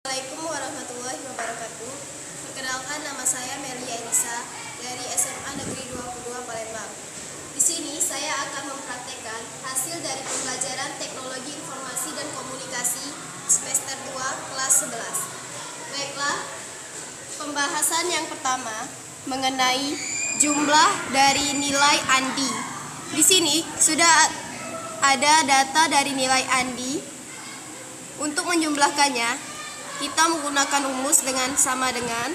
Assalamualaikum warahmatullahi wabarakatuh. Perkenalkan, nama saya Melia Elisa dari SMA Negeri 22 Palembang. Di sini saya akan mempraktekkan hasil dari pembelajaran Teknologi Informasi dan Komunikasi semester 2 kelas 11. Baiklah, pembahasan yang pertama mengenai jumlah dari nilai ANDI. Di sini sudah ada data dari nilai ANDI. Untuk menjumlahkannya, kita menggunakan rumus sama dengan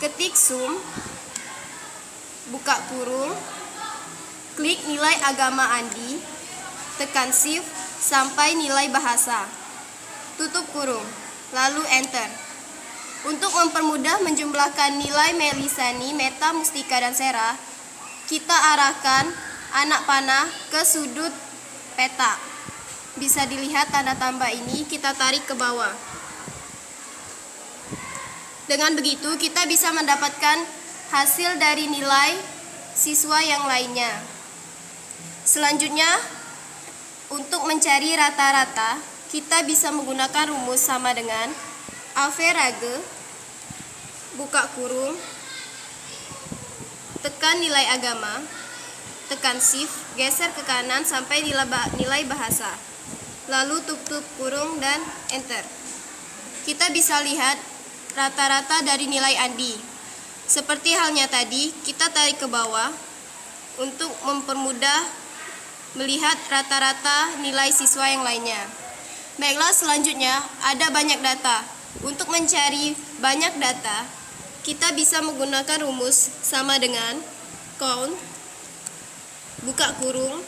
ketik sum, buka kurung, klik nilai agama ANDI, tekan shift sampai nilai bahasa, tutup kurung, lalu enter. Untuk mempermudah menjumlahkan nilai Melisani, Meta, Mustika, dan Sera, kita arahkan anak panah ke sudut peta. Bisa dilihat tanda tambah ini kita tarik ke bawah. Dengan begitu kita bisa mendapatkan hasil dari nilai siswa yang lainnya. Selanjutnya, untuk mencari rata-rata, kita bisa menggunakan rumus sama dengan average, buka kurung, tekan nilai agama, tekan shift, geser ke kanan sampai nilai bahasa, lalu tutup kurung dan enter. Kita bisa lihat rata-rata dari nilai ANDI. Seperti halnya tadi, kita tarik ke bawah untuk mempermudah melihat rata-rata nilai siswa yang lainnya. Baiklah, selanjutnya ada banyak data. Untuk mencari banyak data, kita bisa menggunakan rumus sama dengan count, buka kurung,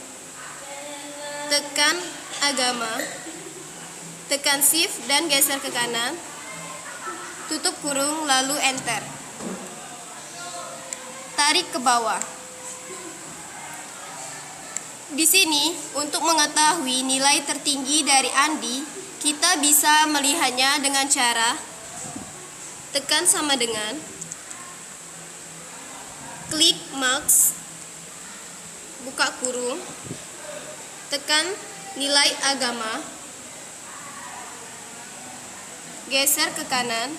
tekan agama, tekan shift dan geser ke kanan, tutup kurung, lalu enter. Tarik ke bawah. Di sini, untuk mengetahui nilai tertinggi dari ANDI, kita bisa melihatnya dengan cara tekan sama dengan klik marks, buka kurung, tekan nilai agama, geser ke kanan,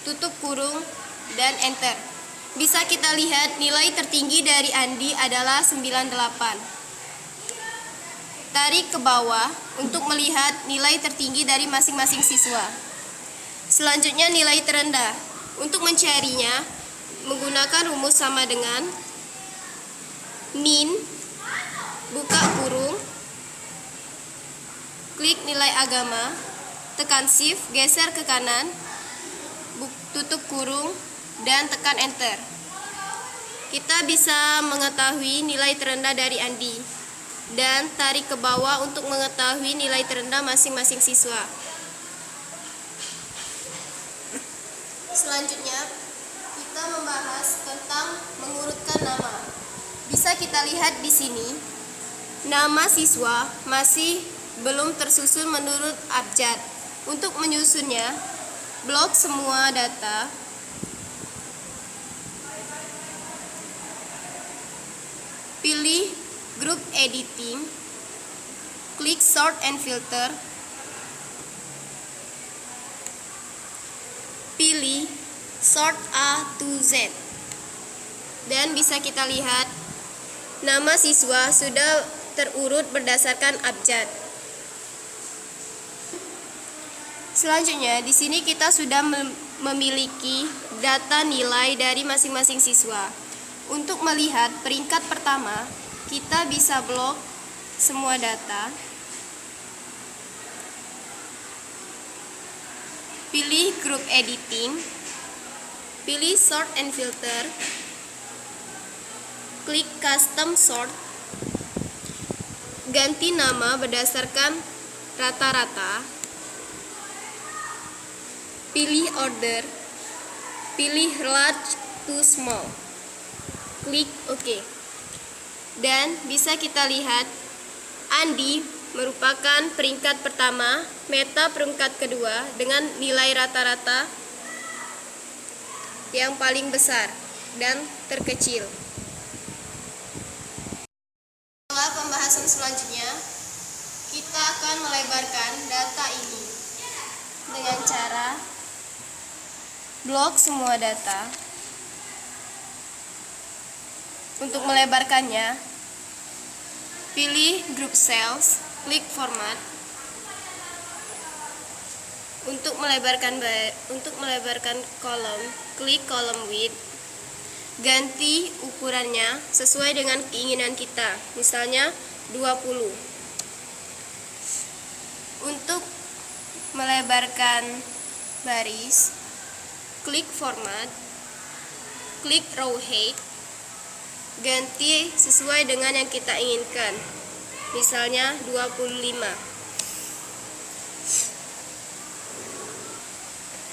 tutup kurung, dan enter. Bisa kita lihat nilai tertinggi dari ANDI adalah 98. Tarik ke bawah untuk melihat nilai tertinggi dari masing-masing siswa. Selanjutnya nilai terendah. Untuk mencarinya, menggunakan rumus sama dengan min, buka kurung, klik nilai agama, tekan shift, geser ke kanan, tutup kurung, dan tekan enter. Kita bisa mengetahui nilai terendah dari ANDI dan tarik ke bawah untuk mengetahui nilai terendah masing-masing siswa. Selanjutnya, kita membahas tentang mengurutkan nama. Bisa kita lihat di sini, nama siswa masih belum tersusun menurut abjad. Untuk menyusunnya, blok semua data, pilih group editing, klik sort and filter, pilih sort A to Z, dan bisa kita lihat nama siswa sudah terurut berdasarkan abjad. Selanjutnya, di sini kita sudah memiliki data nilai dari masing-masing siswa. Untuk melihat peringkat pertama, kita bisa blok semua data, pilih group editing, pilih sort and filter, klik custom sort, ganti nama berdasarkan rata-rata, pilih order, pilih large to small, klik OK. Dan bisa kita lihat ANDI merupakan peringkat pertama, Meta peringkat kedua dengan nilai rata-rata yang paling besar dan terkecil. Setelah pembahasan selanjutnya, kita akan melebarkan data ini. Blok semua data. Untuk melebarkannya, pilih group cells, klik format. Untuk melebarkan kolom, klik column width. Ganti ukurannya sesuai dengan keinginan kita, misalnya 20. Untuk melebarkan baris, klik format, klik row height, ganti sesuai dengan yang kita inginkan, misalnya 25.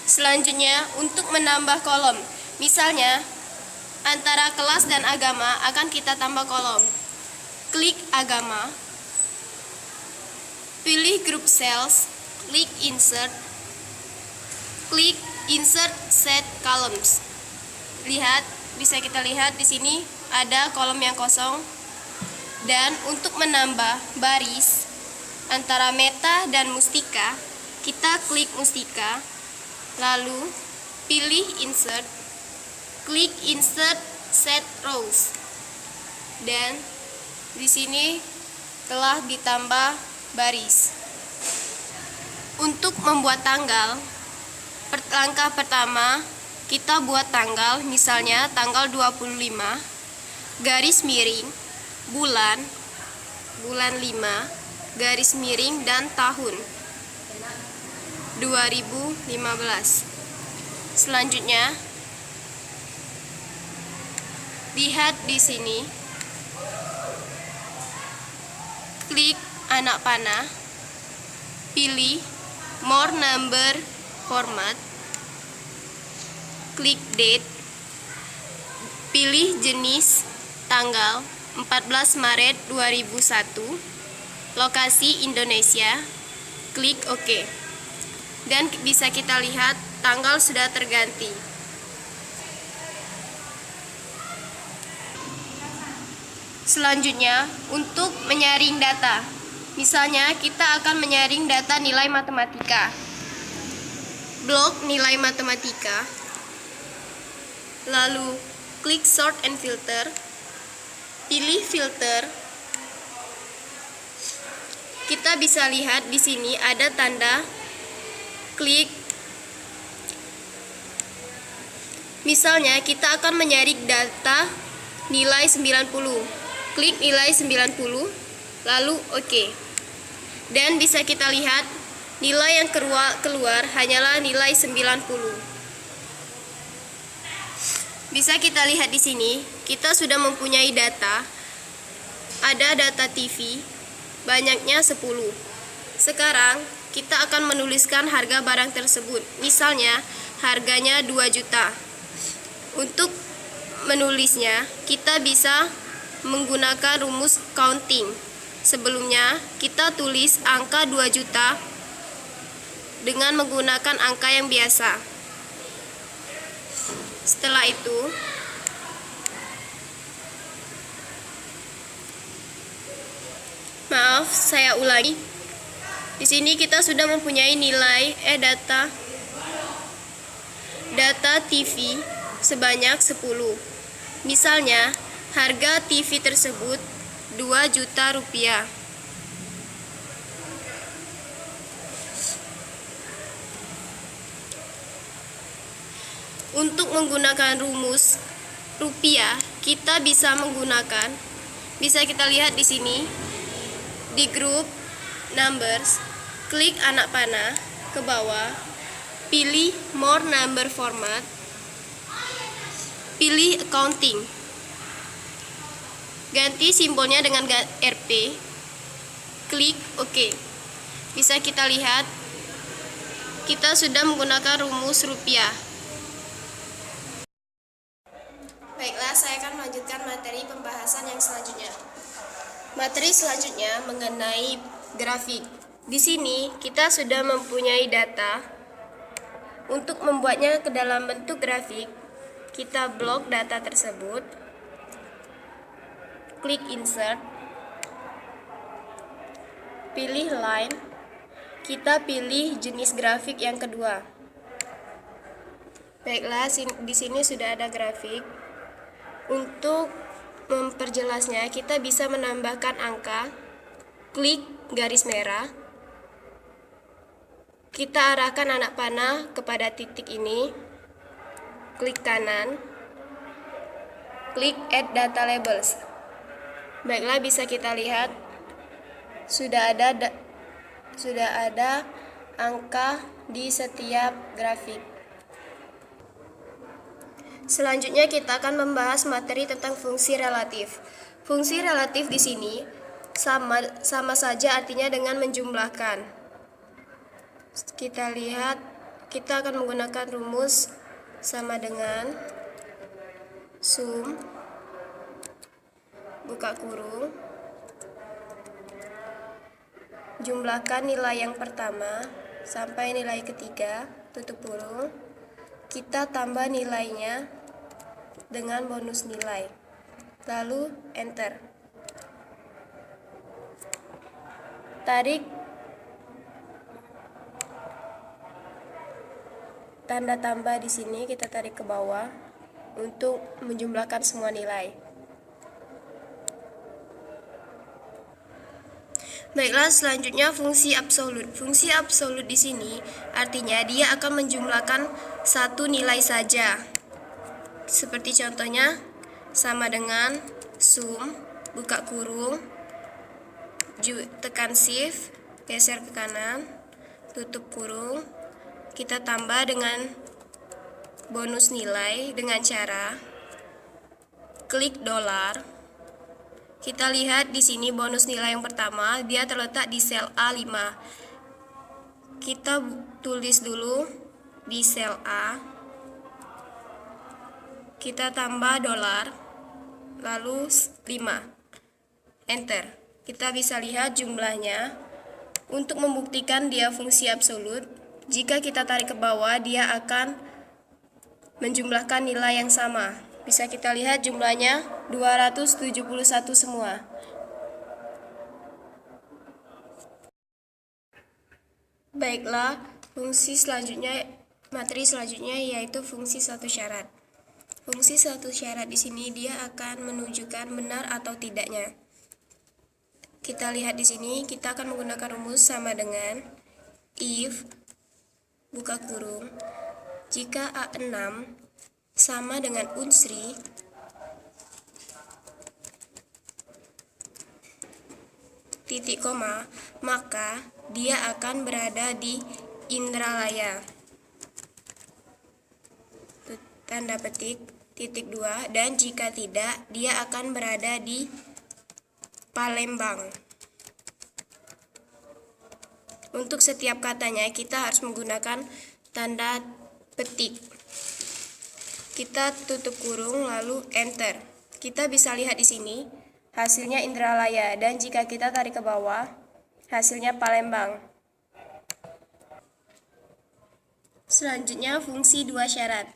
Selanjutnya, untuk menambah kolom, misalnya antara kelas dan agama akan kita tambah kolom. Klik agama, pilih group cells, klik insert, klik insert set columns. Bisa kita lihat di sini ada kolom yang kosong. Dan untuk menambah baris antara meta dan mustika, kita klik mustika, lalu pilih insert, klik insert set rows. Dan di sini telah ditambah baris. Untuk membuat tanggal, langkah pertama kita buat tanggal, misalnya tanggal 25, garis miring, bulan 5, garis miring, dan tahun 2015. Selanjutnya, lihat di sini, klik anak panah, pilih more number format, klik date, pilih jenis tanggal 14 Maret 2001, lokasi Indonesia, klik OK. Dan bisa kita lihat tanggal sudah terganti. Selanjutnya, untuk menyaring data. Misalnya, kita akan menyaring data nilai matematika. Blok nilai matematika. Lalu, klik sort and filter. Pilih filter. Kita bisa lihat di sini ada tanda klik. Misalnya, kita akan menyaring data nilai 90. Klik nilai 90, lalu OK. Dan bisa kita lihat nilai yang keluar hanyalah nilai 90. Bisa kita lihat di sini, kita sudah mempunyai data. Ada data TV, banyaknya 10. Sekarang, kita akan menuliskan harga barang tersebut. Misalnya, harganya 2 juta. Untuk menulisnya, kita bisa menggunakan rumus counting. Sebelumnya, kita tulis angka 2 juta dengan menggunakan angka yang biasa. Setelah itu, saya ulangi. Di sini kita sudah mempunyai nilai data TV sebanyak 10. Misalnya, harga TV tersebut 2 juta rupiah. Untuk menggunakan rumus rupiah, kita bisa kita lihat di sini, di grup numbers, klik anak panah ke bawah, pilih more number format, pilih accounting, ganti simbolnya dengan Rp, klik OK. Bisa kita lihat, kita sudah menggunakan rumus rupiah. Baiklah, saya akan melanjutkan materi pembahasan yang selanjutnya. Materi selanjutnya mengenai grafik. Di sini kita sudah mempunyai data. Untuk membuatnya ke dalam bentuk grafik, kita blok data tersebut. Klik insert. Pilih line. Kita pilih jenis grafik yang kedua. Baiklah, di sini sudah ada grafik. Untuk memperjelasnya, kita bisa menambahkan angka, klik garis merah. Kita arahkan anak panah kepada titik ini, klik kanan, klik Add Data Labels. Baiklah, bisa kita lihat sudah ada angka di setiap grafik. Selanjutnya kita akan membahas materi tentang fungsi relatif. Fungsi relatif di sini sama saja artinya dengan menjumlahkan. Kita lihat, kita akan menggunakan rumus sama dengan sum buka kurung jumlahkan nilai yang pertama sampai nilai ketiga tutup kurung, kita tambah nilainya dengan bonus nilai, lalu enter. Tarik tanda tambah di sini, kita tarik ke bawah untuk menjumlahkan semua nilai. Baiklah, selanjutnya fungsi absolut. Fungsi absolut di sini artinya dia akan menjumlahkan satu nilai saja. Seperti contohnya sama dengan sum buka kurung tekan shift, geser ke kanan, tutup kurung, kita tambah dengan bonus nilai dengan cara klik dolar. Kita lihat di sini bonus nilai yang pertama, dia terletak di sel A5. Kita tulis dulu di sel A. Kita tambah dolar, lalu 5. Enter. Kita bisa lihat jumlahnya. Untuk membuktikan dia fungsi absolut, jika kita tarik ke bawah, dia akan menjumlahkan nilai yang sama. Bisa kita lihat jumlahnya 271 semua. Baiklah, materi selanjutnya yaitu fungsi suatu syarat. Fungsi suatu syarat di sini dia akan menunjukkan benar atau tidaknya. Kita lihat di sini, kita akan menggunakan rumus sama dengan if buka kurung jika A6 sama dengan unsri, titik koma, maka dia akan berada di Indralaya. Tanda petik, titik 2, dan jika tidak, dia akan berada di Palembang. Untuk setiap katanya, kita harus menggunakan tanda petik. Kita tutup kurung lalu enter. Kita bisa lihat di sini hasilnya Indralaya, dan jika kita tarik ke bawah hasilnya Palembang. Selanjutnya fungsi dua syarat.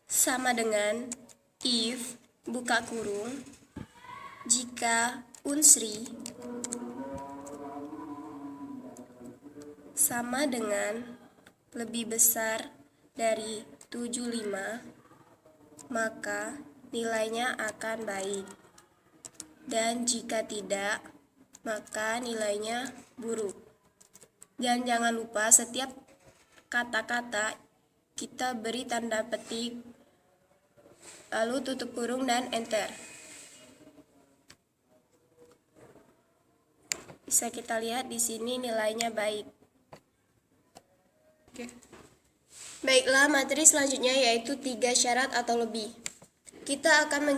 Sama dengan if buka kurung jika unsri sama dengan lebih besar dari 75, maka nilainya akan baik, dan jika tidak, maka nilainya buruk. Dan jangan lupa setiap kata-kata kita beri tanda petik, lalu tutup kurung dan enter. Bisa kita lihat di sini nilainya baik. Baiklah, materi selanjutnya yaitu 3 syarat atau lebih. Kita akan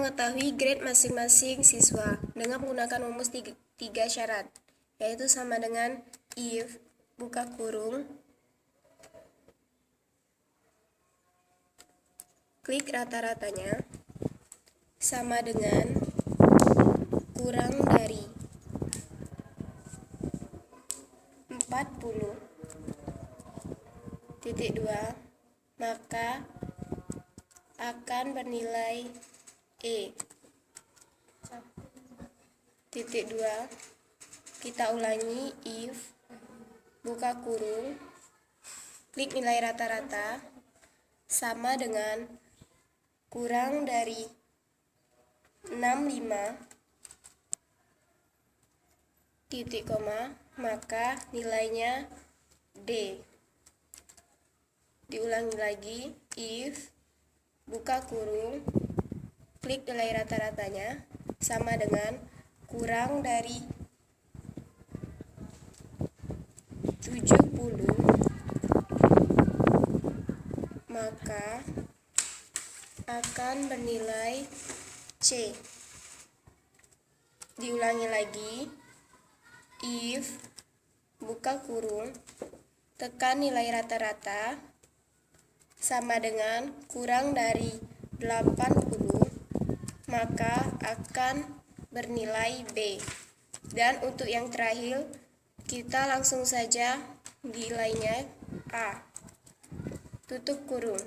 mengetahui grade masing-masing siswa dengan menggunakan rumus 3 syarat, yaitu sama dengan if buka kurung klik rata-ratanya sama dengan kurang dari 40, titik 2, maka akan bernilai E. Titik 2, Kita ulangi, if, buka kurung, klik nilai rata-rata, sama dengan kurang dari 65, titik koma, maka nilainya D. Diulangi lagi, if, buka kurung, klik nilai rata-ratanya, sama dengan kurang dari 70, maka akan bernilai C. Diulangi lagi, if, buka kurung, tekan nilai rata-rata, sama dengan kurang dari 80, maka akan bernilai B. Dan untuk yang terakhir, kita langsung saja nilainya A. Tutup kurung.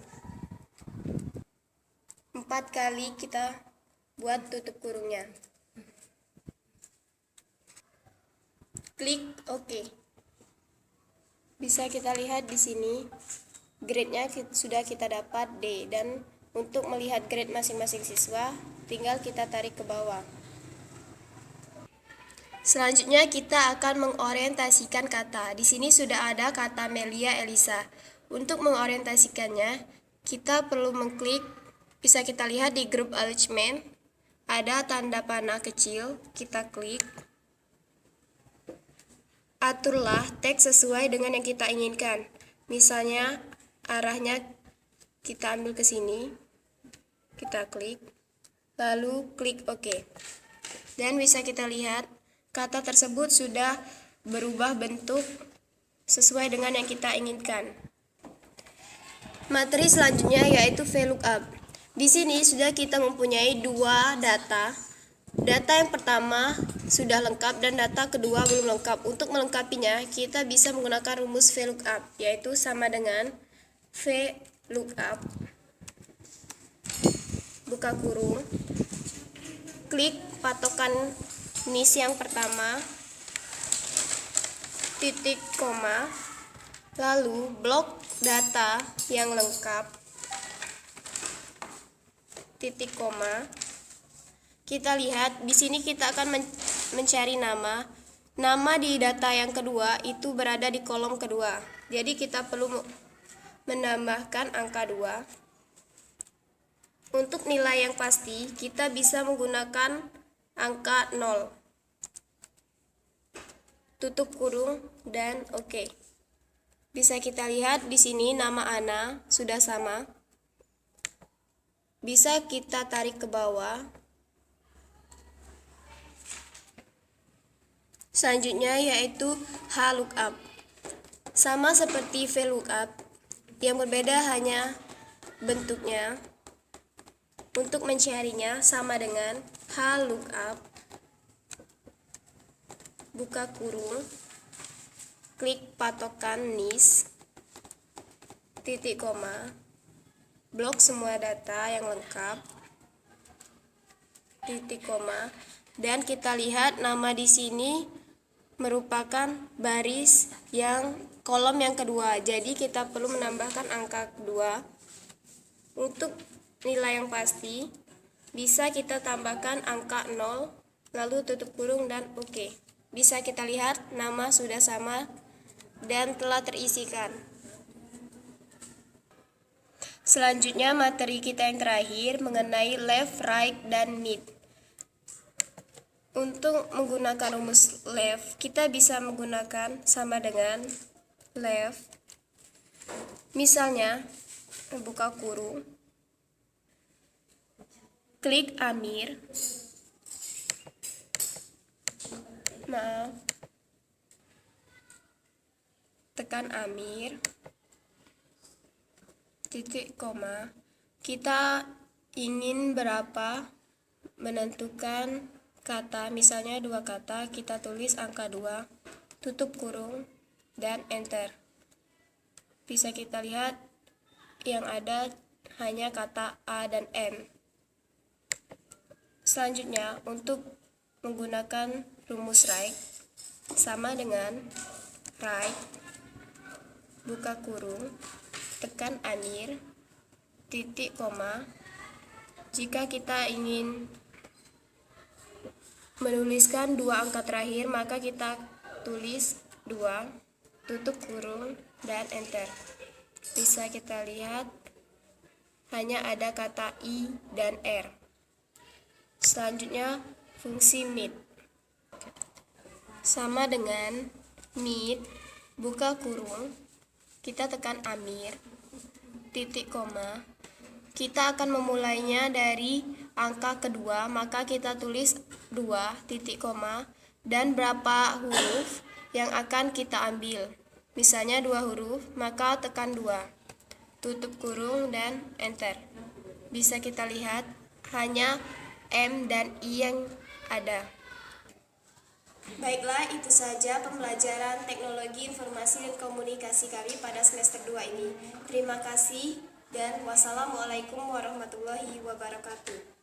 4 kali kita buat tutup kurungnya. Klik OK. Bisa kita lihat di sini grade-nya sudah kita dapat D, dan untuk melihat grade masing-masing siswa tinggal kita tarik ke bawah. Selanjutnya kita akan mengorientasikan kata. Di sini sudah ada kata Melia Elisa. Untuk mengorientasikannya, kita perlu mengklik, bisa kita lihat di grup alignment, ada tanda panah kecil, kita klik. Aturlah teks sesuai dengan yang kita inginkan. Misalnya arahnya kita ambil ke sini, kita klik, lalu klik OK. Dan bisa kita lihat kata tersebut sudah berubah bentuk sesuai dengan yang kita inginkan. Materi selanjutnya yaitu VLOOKUP. Di sini sudah kita mempunyai dua data. Data yang pertama sudah lengkap dan data kedua belum lengkap. Untuk melengkapinya, kita bisa menggunakan rumus VLOOKUP, yaitu sama dengan VLOOKUP, buka kurung, klik patokan nis yang pertama, titik koma, lalu blok data yang lengkap, titik koma. Kita lihat di sini kita akan mencari nama. Nama di data yang kedua itu berada di kolom kedua. Jadi kita perlu menambahkan angka 2. Untuk nilai yang pasti, kita bisa menggunakan angka 0. Tutup kurung dan OK. Bisa kita lihat di sini nama Ana sudah sama. Bisa kita tarik ke bawah. Selanjutnya yaitu HLOOKUP. Sama seperti VLOOKUP, yang berbeda hanya bentuknya. Untuk mencarinya sama dengan HLOOKUP, buka kurung, klik patokan nis, titik koma, blok semua data yang lengkap, titik koma, dan kita lihat nama di sini merupakan baris yang kolom yang kedua. Jadi kita perlu menambahkan angka 2. Untuk nilai yang pasti, bisa kita tambahkan angka 0, lalu tutup kurung dan OK. Bisa kita lihat nama sudah sama dan telah terisikan. Selanjutnya materi kita yang terakhir mengenai left, right, dan mid. Untuk menggunakan rumus left, kita bisa menggunakan sama dengan left. Misalnya, buka kurung, klik Amir, tekan Amir, titik koma, kita ingin berapa, menentukan kata, misalnya 2 kata, kita tulis angka 2, tutup kurung, dan enter. Bisa kita lihat yang ada hanya kata A dan M. Selanjutnya, untuk menggunakan rumus right, sama dengan write, buka kurung, tekan Amir, titik koma. Jika kita ingin menuliskan dua angka terakhir, maka kita tulis 2, tutup kurung, dan enter. Bisa kita lihat hanya ada kata I dan R. Selanjutnya fungsi meet sama dengan meet, buka kurung, kita tekan Amir, titik koma. Kita akan memulainya dari angka kedua, maka kita tulis 2, titik koma, dan berapa huruf yang akan kita ambil. Misalnya 2 huruf, maka tekan 2, tutup kurung, dan enter. Bisa kita lihat hanya M dan I yang ada. Baiklah, itu saja pembelajaran teknologi informasi dan komunikasi kami pada semester 2 ini. Terima kasih dan wassalamualaikum warahmatullahi wabarakatuh.